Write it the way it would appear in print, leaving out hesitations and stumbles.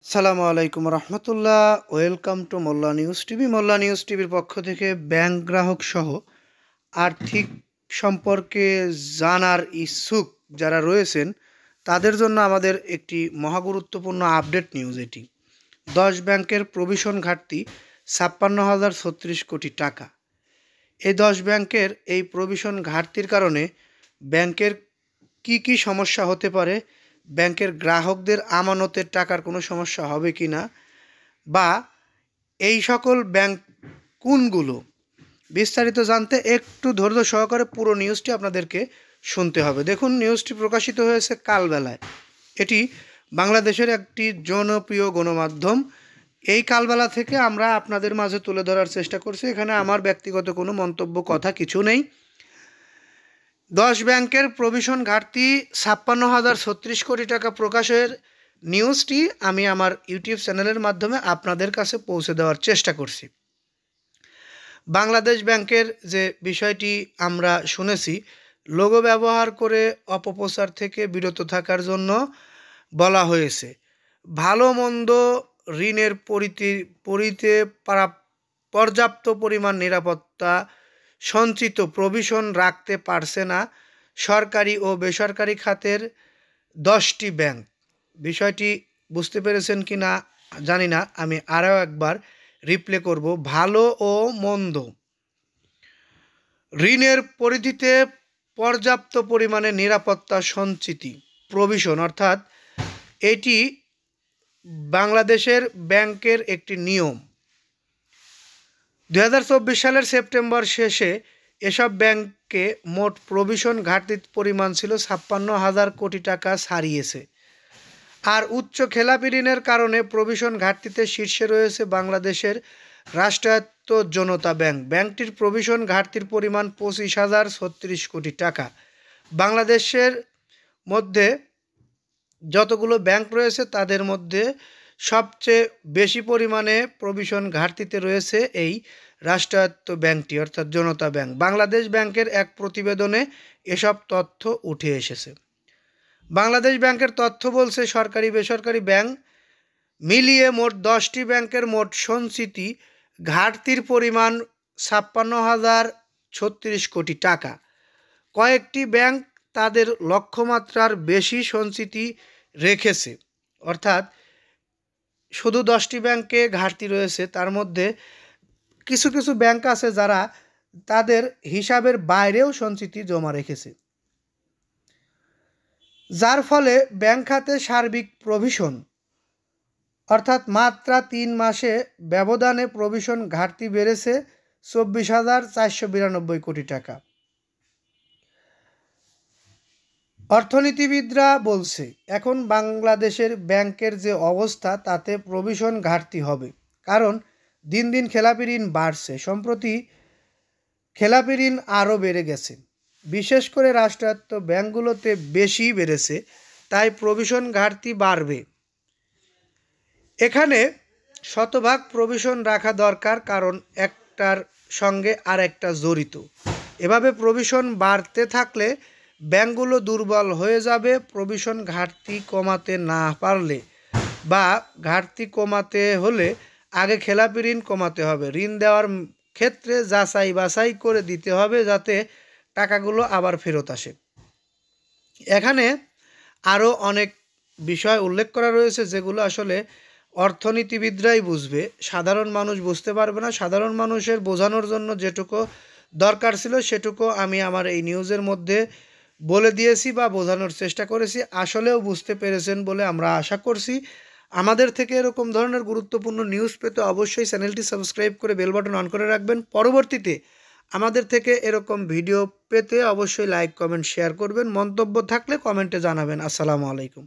সালামু আলাইকুম রহমতুল্লাহ। Welcome to Molla news TV. Molla news টিভির পক্ষ থেকে ব্যাংক গ্রাহক সহ আর্থিক সম্পর্কে জানার ইচ্ছুক যারা রয়েছেন তাদের জন্য আমাদের একটি মহাগুরুত্বপূর্ণ আপডেট নিউজ। এটি 10 ব্যাংকের প্রভিশন ঘাটতি 56,036 কোটি টাকা। এই 10 ব্যাংকের এই প্রভিশন ঘাটতির কারণে ব্যাংকের কি সমস্যা হতে পারে, ব্যাংকের গ্রাহকদের আমানতের টাকার কোনো সমস্যা হবে কি না, বা এই সকল ব্যাংক কোনগুলো, বিস্তারিত জানতে একটু ধৈর্য সহকারে পুরো নিউজটি আপনাদেরকে শুনতে হবে। দেখুন, নিউজটি প্রকাশিত হয়েছে কালবেলায়। এটি বাংলাদেশের একটি জনপ্রিয় গণমাধ্যম। এই কালবেলা থেকে আমরা আপনাদের মাঝে তুলে ধরার চেষ্টা করছি। এখানে আমার ব্যক্তিগত কোনো মন্তব্য কথা কিছু নেই। 10 ব্যাংকের প্রভিশন ঘাটতি 56,036 কোটি টাকা প্রকাশের নিউজটি আমি আমার ইউটিউব চ্যানেলের মাধ্যমে আপনাদের কাছে পৌঁছে দেওয়ার চেষ্টা করছি। বাংলাদেশ ব্যাংকের যে বিষয়টি আমরা শুনেছি, লোগো ব্যবহার করে অপপ্রচার থেকে বিরত থাকার জন্য বলা হয়েছে। ভালো মন্দ ঋণের পরিতে পর্যাপ্ত পরিমাণ নিরাপত্তা সঞ্চিত প্রভিশন রাখতে পারছে না সরকারি ও বেসরকারি খাতের 10টি ব্যাংক। বিষয়টি বুঝতে পেরেছেন কি না জানি না, আমি আরও একবার রিপ্লে করব। ভালো ও মন্দ ঋণের পরিধিতে পর্যাপ্ত পরিমাণে নিরাপত্তা সঞ্চিতি প্রভিশন, অর্থাৎ এটি বাংলাদেশের ব্যাংকের একটি নিয়ম। 2024 সালের সেপ্টেম্বর শেষে এসব ব্যাংকে মোট প্রভিশন ঘাটতির পরিমাণ ছিল 56,000 কোটি টাকা ছাড়িয়েছে। আর উচ্চ খেলাপি ঋণের কারণে প্রভিশন ঘাটতিতে শীর্ষে রয়েছে বাংলাদেশের রাষ্ট্রায়ত্ত জনতা ব্যাংক। ব্যাংকটির প্রভিশন ঘাটতির পরিমাণ 25,036 কোটি টাকা। বাংলাদেশের মধ্যে যতগুলো ব্যাংক রয়েছে তাদের মধ্যে সবচেয়ে বেশি পরিমাণে প্রভিশন ঘাটতিতে রয়েছে এই রাষ্ট্রায়ত্ত ব্যাংকটি, অর্থাৎ জনতা ব্যাংক। বাংলাদেশ ব্যাংকের এক প্রতিবেদনে এসব তথ্য উঠে এসেছে। বাংলাদেশ ব্যাংকের তথ্য বলছে, সরকারি বেসরকারি ব্যাংক মিলিয়ে মোট 10টি ব্যাংকের মোট সঞ্চিতি ঘাটতির পরিমাণ 56,036 কোটি টাকা। কয়েকটি ব্যাংক তাদের লক্ষ্যমাত্রার বেশি সঞ্চিতি রেখেছে, অর্থাৎ শুধু 10টি ব্যাংকে ঘাটতি রয়েছে, তার মধ্যে কিছু কিছু ব্যাংক আছে যারা তাদের হিসাবের বাইরেও সঞ্চিতি জমা রেখেছে, যার ফলে ব্যাংক খাতে সার্বিক প্রভিশন, অর্থাৎ মাত্রা 3 মাসে ব্যবধানে প্রভিশন ঘাটতি বেড়েছে 24,492 কোটি টাকা। অর্থনীতিবিদরা বলছে, এখন বাংলাদেশের ব্যাংকের যে অবস্থা তাতে প্রভিশন ঘাটতি হবে, কারণ দিন দিন খেলাপি ঋণ বাড়ছে। সম্প্রতি খেলাপি ঋণ আরও বেড়ে গেছে, বিশেষ করে রাষ্ট্রায়ত্ত ব্যাংকগুলোতে বেশি বেড়েছে, তাই প্রভিশন ঘাটতি বাড়বে। এখানে শতভাগ প্রভিশন রাখা দরকার, কারণ একটার সঙ্গে আর একটা জড়িত। এভাবে প্রভিশন বাড়তে থাকলে ব্যাংকগুলো দুর্বল হয়ে যাবে। প্রভিশন ঘাটতি কমাতে না পারলে বা ঘাটতি কমাতে হলে আগে খেলাপি ঋণ কমাতে হবে। ঋণ দেওয়ার ক্ষেত্রে যাচাই বাছাই করে দিতে হবে যাতে টাকাগুলো আবার ফেরত আসে। এখানে আরও অনেক বিষয় উল্লেখ করা রয়েছে যেগুলো আসলে অর্থনীতিবিদরাই বুঝবে, সাধারণ মানুষ বুঝতে পারবে না। সাধারণ মানুষের বোঝানোর জন্য যেটুকু দরকার ছিল সেটুকু আমি আমার এই নিউজের মধ্যে বলে দিয়েছি বা বোঝানোর চেষ্টা করেছি। আসলেও বুঝতে পেরেছেন বলে আমরা আশা করছি। আমাদের থেকে এরকম ধরনের গুরুত্বপূর্ণ নিউজ পেতে অবশ্যই চ্যানেলটি সাবস্ক্রাইব করে বেল বাটন অন করে রাখবেন। পরবর্তীতে আমাদের থেকে এরকম ভিডিও পেতে অবশ্যই লাইক, কমেন্ট, শেয়ার করবেন। মন্তব্য থাকলে কমেন্টে জানাবেন। আসসালামু আলাইকুম।